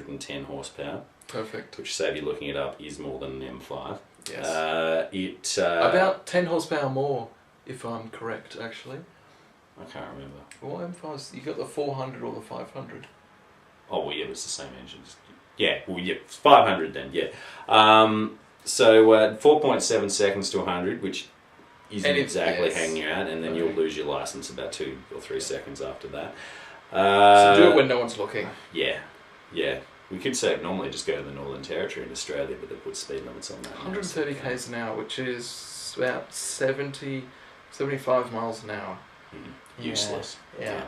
210 horsepower. Perfect. Which, say if you're looking it up, is more than an M5. Yes. About 10 horsepower more, if I'm correct, actually. I can't remember. Well, M5s, you got the 400 or the 500. Oh, well, yeah, it's the same engine. Yeah, well, yeah, it's 500 then, yeah. So 4.7 seconds to 100, which isn't exactly hanging out, and then you'll lose your license about 2 or 3 seconds after that. So do it when no one's looking. Yeah, yeah. We could say normally just go to the Northern Territory in Australia, but they put speed limits on that. 130 k's an hour, which is about 75 miles an hour. Useless. Yeah.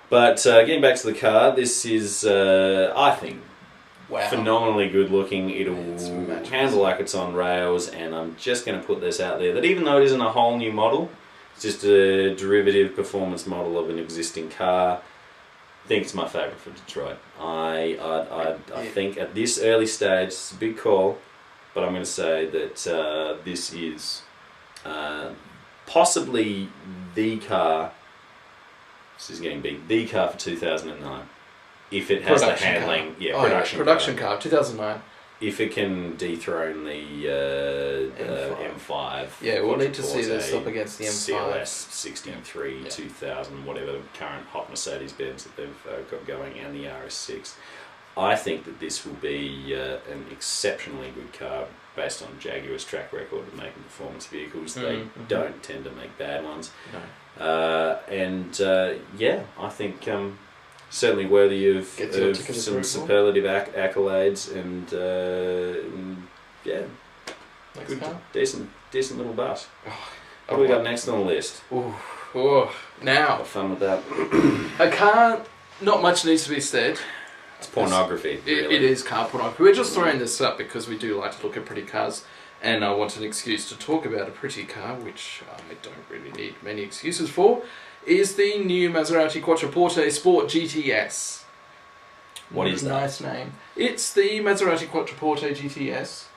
But getting back to the car, this is, I think, phenomenally good looking. It'll handle like it's on rails, and I'm just going to put this out there that even though it isn't a whole new model, it's just a derivative performance model of an existing car. I think it's my favourite for Detroit. I think at this early stage, it's a big call, but I'm going to say that this is possibly the car. This is getting big. The car for 2009. If it has the handling, production car, 2009. If it can dethrone the M5. Yeah, we'll need to see this up against the M5. CLS 63, 2000, whatever the current hot Mercedes-Benz that they've got going, and the RS6. I think that this will be an exceptionally good car based on Jaguar's track record of making performance vehicles. They don't tend to make bad ones. No. I think certainly worthy of some superlative accolades, and good, decent little bus. What do we got next on the list? Now, have fun with that. A car, not much needs to be said. It's pornography. Really. It is car pornography. We're just throwing this up because we do like to look at pretty cars, and I want an excuse to talk about a pretty car, which I don't really need many excuses for, is the new Maserati Quattroporte Sport GTS. What is that? Nice name. It's the Maserati Quattroporte GTS.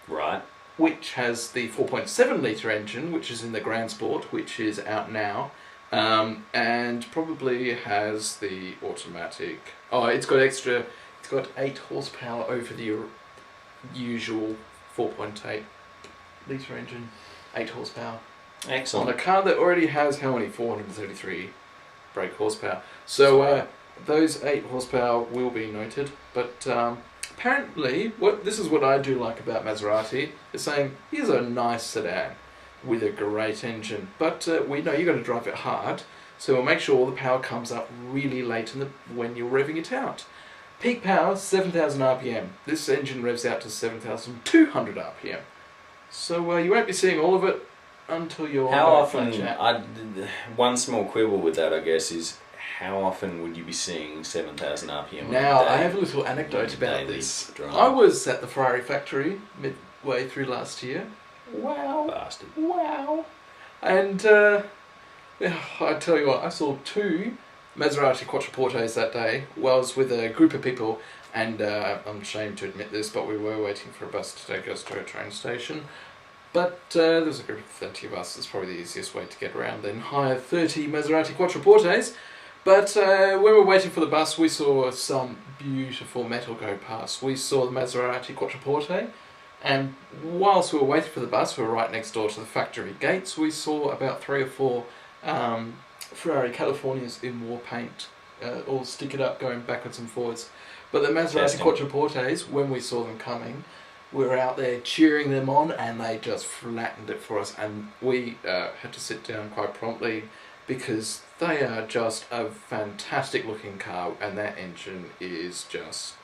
Right. Which has the 4.7 litre engine, which is in the Grand Sport, which is out now. And probably has the automatic. It's got 8 horsepower over the usual 4.8 litre engine. 8 horsepower. Excellent. On a car that already has how many? 433 brake horsepower. So those 8 horsepower will be noted. But apparently, this is what I do like about Maserati. They're saying, here's a nice sedan with a great engine, but we know you've got to drive it hard, so we'll make sure all the power comes up really late when you're revving it out. Peak power, 7,000 RPM. This engine revs out to 7,200 RPM. So you won't be seeing all of it until you're... How often... one small quibble with that, I guess, is how often would you be seeing 7,000 RPM? Now, I have a little anecdote about this. I was at the Ferrari factory midway through last year. Wow. Bastard. Wow. And I tell you what, I saw 2 Maserati Quattroportes that day. Well, I was with a group of people, and I'm ashamed to admit this, but we were waiting for a bus to take us to a train station. But there was a group of 30 of us. It's probably the easiest way to get around, then hire 30 Maserati Quattroportes. But when we were waiting for the bus, we saw some beautiful metal go past. We saw the Maserati Quattroporte. And whilst we were waiting for the bus, we were right next door to the factory gates, we saw about 3 or 4 Ferrari Californias in war paint, all stickered up, going backwards and forwards. But the Maserati Quattroportes, when we saw them coming, we were out there cheering them on, and they just flattened it for us. And we had to sit down quite promptly, because they are just a fantastic looking car, and that engine is just...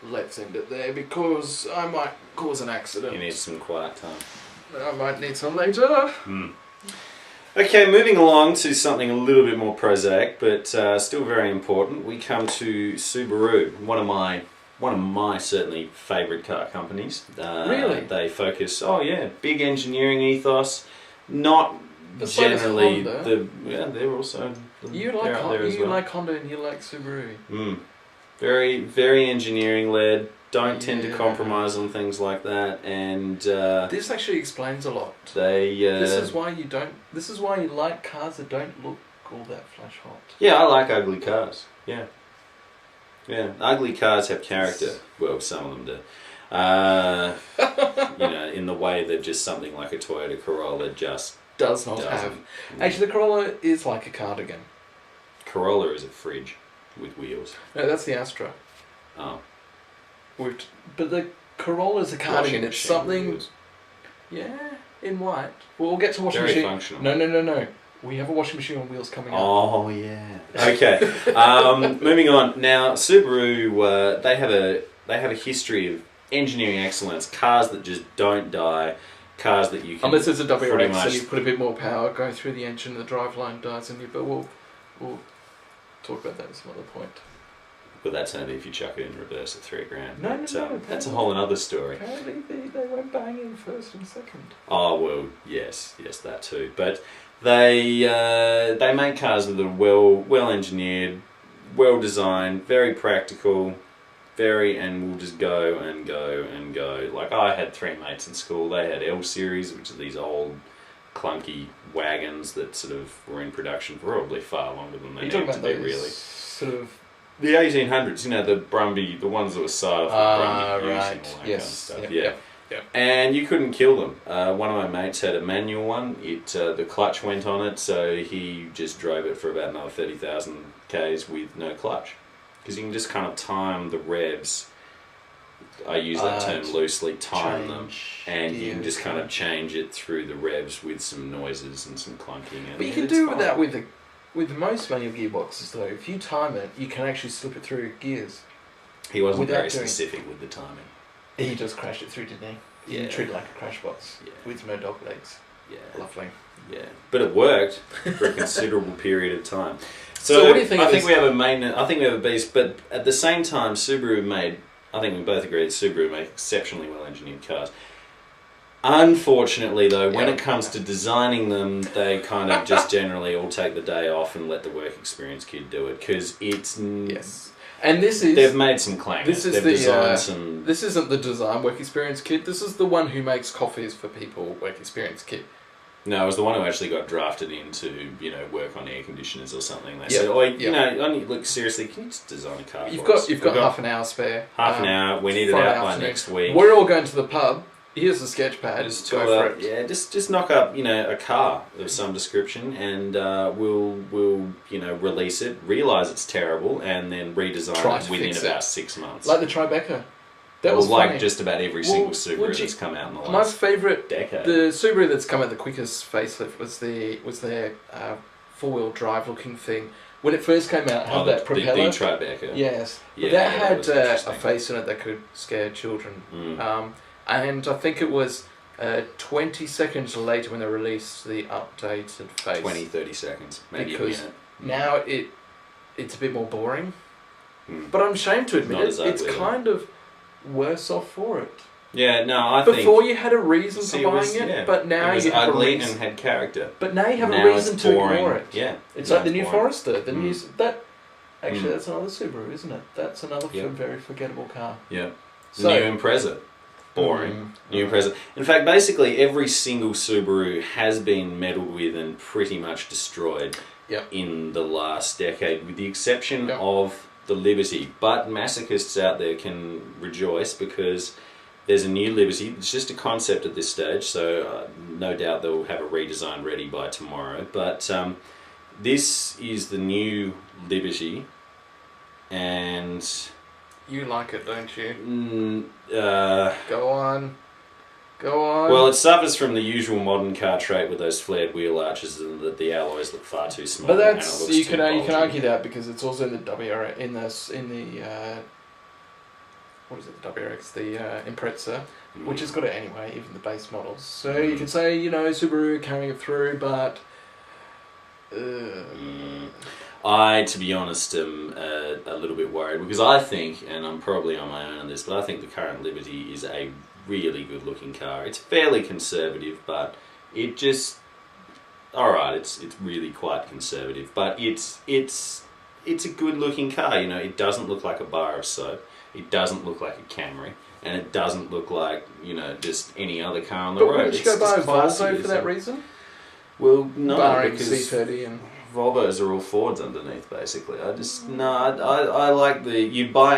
Let's end it there, because I might cause an accident. You need some quiet time. I might need some later. Okay, moving along to something a little bit more prosaic, but still very important. We come to Subaru, one of my certainly favourite car companies. Really? They focus, big engineering ethos, not generally they're also you like Honda and you like Subaru. Very, very engineering led. Don't tend to compromise on things like that, and this actually explains a lot. This is why you like cars that don't look all that flash hot. Yeah, I like ugly cars. Yeah. Yeah, ugly cars have character. Well, some of them do. In the way that just something like a Toyota Corolla just does not have. Actually, the Corolla is like a cardigan. Corolla is a fridge with wheels. No, that's the Astra. Oh. But the Corolla's a cardigan. It's something... Wheels. Yeah, in white. We'll get to washing machine. Very functional. No. We have a washing machine on wheels coming up. Oh, yeah. Okay. Moving on. Now, Subaru, they have a history of engineering excellence. Cars that just don't die. Cars that you can... Unless there's a WRX and you put a bit more power going through the engine, the driveline dies in you. But we'll talk about that at some other point. But that's only if you chuck it in reverse at $3,000. No. That's a whole another story. Apparently they went banging first and second. Oh, well, yes, that too. But they make cars that are well engineered, well designed, very practical, and will just go and go and go. Like, I had 3 mates in school. They had L series, which are these old clunky wagons that sort of were in production for probably far longer than they needed to be, really. Sort of the 1800s, the Brumby, the ones that were started off with Brumby use and all that kind of stuff. Yep. And you couldn't kill them. One of my mates had a manual one. The clutch went on it, so he just drove it for about another 30,000 k's with no clutch. Because you can just kind of time the revs. I use that term loosely, time them, and you can just kind of change it through the revs with some noises and some clunking. But you can do that with most manual gearboxes, though. If you time it, you can actually slip it through gears. He wasn't very specific with the timing. He just crashed it through, didn't he? Yeah. He treated it like a crash box with no dog legs. Yeah. Lovely. Yeah. But it worked for a considerable period of time. So what do you think? I think we have a beast, but at the same time, Subaru made... I think we both agree that Subaru make exceptionally well-engineered cars. Unfortunately, though, when it comes to designing them, they kind of just generally all take the day off and let the work experience kid do it, because it's... Yes. And they've made some claims. This isn't the design work experience kid. This is the one who makes coffees for people work experience kid. No, it was the one who actually got drafted into, work on air conditioners or something. They said, look, seriously, can you just design a car for us? You've got half an hour spare. Half an hour. We need it out by next week. We're all going to the pub. Here's the sketch pad. Just go for it. Yeah, just knock up, a car of some description, and we'll release it, realise it's terrible, and then redesign it within about 6 months. Like the Tribeca. That was like just about every single Subaru that's come out in the last my favourite decade. The Subaru that's come out the quickest facelift was their 4-wheel drive looking thing. When it first came out, it had that propeller. The Tribeca. Yes. Yeah, that had a face in it that could scare children. And I think it was 20 seconds later when they released the updated face. 20-30 seconds, maybe. Because now it's a bit more boring. But I'm ashamed to admit it's kind of worse off for it. Yeah, no, I think... Before you had a reason for buying it, but now you have a reason... It was ugly and had character. But now you have a reason to ignore it. Yeah. It's like the new Forester. The new... Actually, that's another Subaru, isn't it? That's another very forgettable car. Yeah. So, new Impreza. Boring. New Impreza. In fact, basically every single Subaru has been meddled with and pretty much destroyed in the last decade, with the exception of the Liberty. But masochists out there can rejoice, because there's a new Liberty. It's just a concept at this stage, so no doubt they'll have a redesign ready by tomorrow. But this is the new Liberty, and... You like it, don't you? Go on. Well, it suffers from the usual modern car trait with those flared wheel arches, and that the alloys look far too small. But that's you can argue that because it's also in the WRX what is it? The WRX, the Impreza, which has got it anyway, even the base models. So you can say Subaru carrying it through, but. I, to be honest, am a little bit worried, because I think, and I'm probably on my own on this, but I think the current Liberty is a really good looking car. It's fairly conservative, but it just... Alright, it's really quite conservative, but it's a good looking car. It doesn't look like a bar of soap, it doesn't look like a Camry, and it doesn't look like, just any other car on the road. But would you go buy a Volvo for that reason? Well, no, barring because... C30 and... Volvos are all Fords underneath, basically. I just, no, I like the, you buy